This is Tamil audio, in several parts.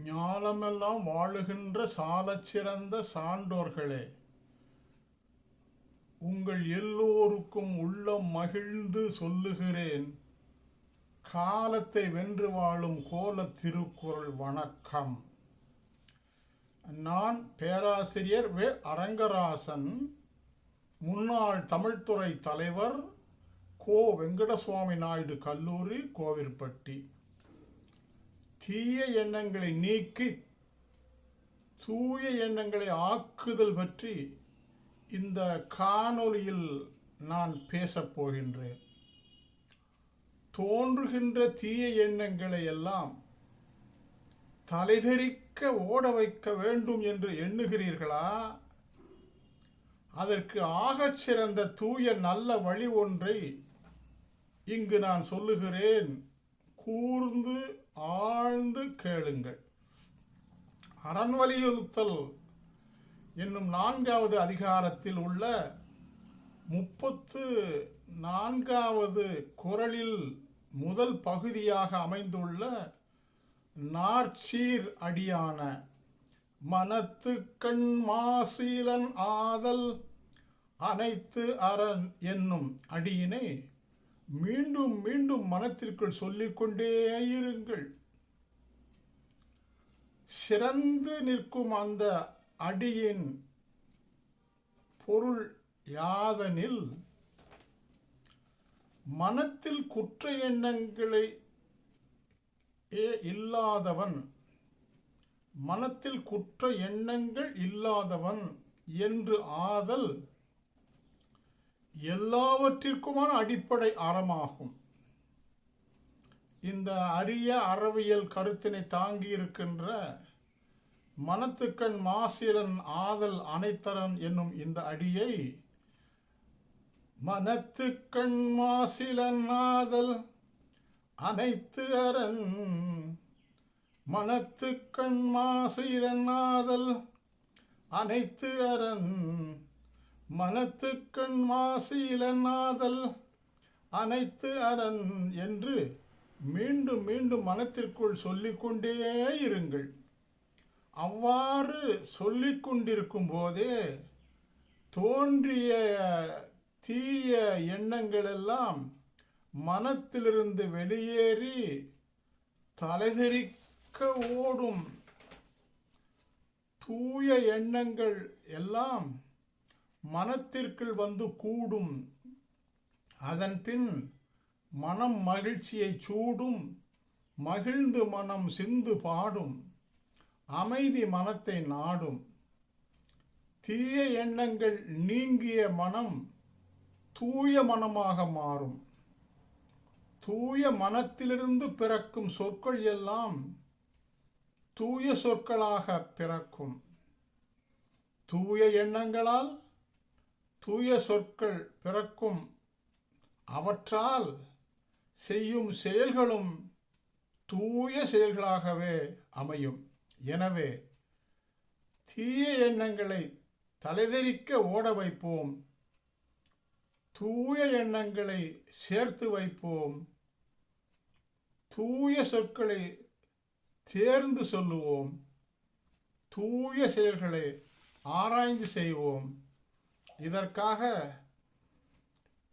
ஞானமெல்லாம் வாழுகின்ற சாலச் சிறந்த சான்றோர்களே, உங்கள் எல்லோருக்கும் உள்ளம் மகிழ்ந்து சொல்லுகிறேன், காலத்தை வென்று வாழும் கோல திருக்குறள் வணக்கம். நான் பேராசிரியர் வே. அரங்கராசன், முன்னாள் தமிழ்துறை தலைவர், கோ. வெங்கடசுவாமி நாயுடு கல்லூரி, கோவில்பட்டி. தீய எண்ணங்களை நீக்கி தூய எண்ணங்களை ஆக்குதல் பற்றி இந்த காணொளியில் நான் பேசப் போகின்றேன். தோன்றுகின்ற தீய எண்ணங்களை எல்லாம் தலைதெறிக்க ஓட வைக்க வேண்டும் என்று எண்ணுகிறீர்களா? அதற்கு ஆகச் சிறந்த தூய நல்ல வழி ஒன்றை இங்கு நான் சொல்லுகிறேன். கூர்ந்து ஆழ்ந்து கேளுங்கள். அரண் வலியுறுத்தல் என்னும் 4வது அதிகாரத்தில் உள்ள 34வது குறளில் முதல் பகுதியாக அமைந்துள்ள நாற்சீர் அடியான மனத்துக்கண் மாசீலன் ஆதல் அனைத்து அரண் என்னும் அடியினை மீண்டும் மீண்டும் மனத்திற்குள் சொல்லிக்கொண்டே இருங்கள். சிறந்து நிற்கும் அந்த அடியின் பொருள் யாதெனில், மனத்தில் குற்ற எண்ணங்களை இல்லாதவன், மனத்தில் குற்ற எண்ணங்கள் இல்லாதவன் என்று ஆதல் எல்லாவற்றிற்குமான அடிப்படை அறமாகும். இந்த அரிய அறவியல் கருத்தினை தாங்கி இருக்கின்ற மனத்துக்கண் மாசீலன் ஆதல் அனைத்தரன் என்னும் இந்த அடியை, மனத்துக்கண் மாசீலன் ஆதல் அனைத்து அரண், மனத்துக்கண் மாசீலன் ஆதல் அனைத்து அரண், மனத்துக்கண் மாசீலன் ஆதல் அனைத்து அரண் என்று மீண்டும் மீண்டும் மனத்திற்குள் சொல்லிக்கொண்டே இருங்கள். அவ்வாறு சொல்லிக்கொண்டிருக்கும் போதே தோன்றிய தீய எண்ணங்களெல்லாம் மனத்திலிருந்து வெளியேறி தலைதெறிக்க ஓடும். தூய எண்ணங்கள் எல்லாம் மனத்திற்குள் வந்து கூடும். அதன்பின் மனம் மகிழ்ச்சியை சூடும். மகிழ்ந்து மனம் சிந்து பாடும். அமைதி மனத்தை நாடும். தீய எண்ணங்கள் நீங்கிய மனம் தூய மனமாக மாறும். தூய மனத்திலிருந்து பிறக்கும் சொற்கள் எல்லாம் தூய சொற்களாக பிறக்கும். தூய எண்ணங்களால் தூய சொற்கள் பிறக்கும். அவற்றால் செய்யும் செயல்களும் தூய செயல்களாகவே அமையும். எனவே தீய எண்ணங்களை தலைதெறிக்க ஓட வைப்போம். தூய எண்ணங்களை சேர்த்து வைப்போம். தூய சொற்களை தேர்ந்து சொல்லுவோம். தூய செயல்களை ஆராய்ந்து செய்வோம். இதற்காக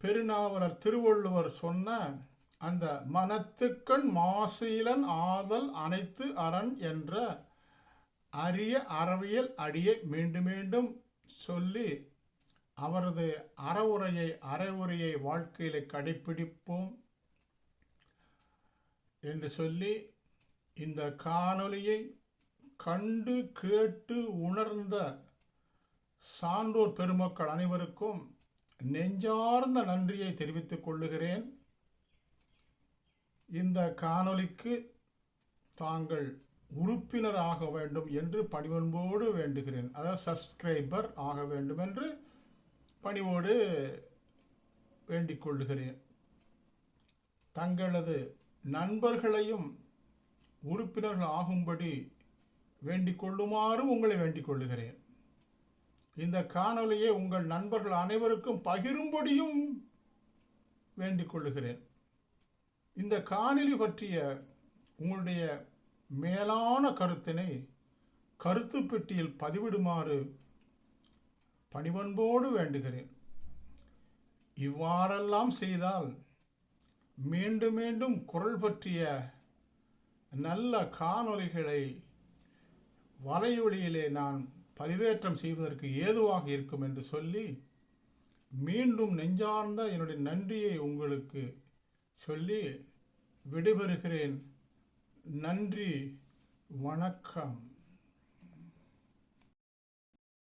பெருநாவலர் திருவள்ளுவர் சொன்ன அந்த மனத்துக்கண் மாசீலன் ஆதல் அனைத்து அரண் என்ற அரிய அறவியல் அடியை மீண்டும் மீண்டும் சொல்லி அவரது அறவுரையை வாழ்க்கையில் கடைப்பிடிப்போம் என்று சொல்லி இந்த காணொளியை கண்டு கேட்டு உணர்ந்த சான்றோர் பெருமக்கள் அனைவருக்கும் நெஞ்சார்ந்த நன்றியை தெரிவித்துக் கொள்ளுகிறேன். இந்த காணொளிக்கு தாங்கள் உறுப்பினர் ஆக வேண்டும் என்று பணிவன்போடு வேண்டுகிறேன். அதாவது சப்ஸ்கிரைபர் ஆக வேண்டும் என்று பணிவோடு வேண்டிக் கொள்ளுகிறேன். தங்களது நண்பர்களையும் உறுப்பினர்கள் ஆகும்படி வேண்டிக் கொள்ளுமாறு உங்களை வேண்டிக் கொள்ளுகிறேன். இந்த காணொளியை உங்கள் நண்பர்கள் அனைவருக்கும் பகிரும்படியும் வேண்டிக் கொள்ளுகிறேன். இந்த காணொளி பற்றிய உங்களுடைய மேலான கருத்தினை கருத்து பெட்டியில் பதிவிடுமாறு பணிவன்போடு வேண்டுகிறேன். இவ்வாறெல்லாம் செய்தால் மீண்டும் மீண்டும் குரல் பற்றிய நல்ல காணொளிகளை வலையொலியிலே நான் பதிவேற்றம் செய்வதற்கு ஏதுவாக இருக்கும் என்று சொல்லி மீண்டும் நெஞ்சார்ந்த என்னுடைய நன்றியை உங்களுக்கு சொல்லி விடைபெறுகிறேன். நன்றி, வணக்கம்.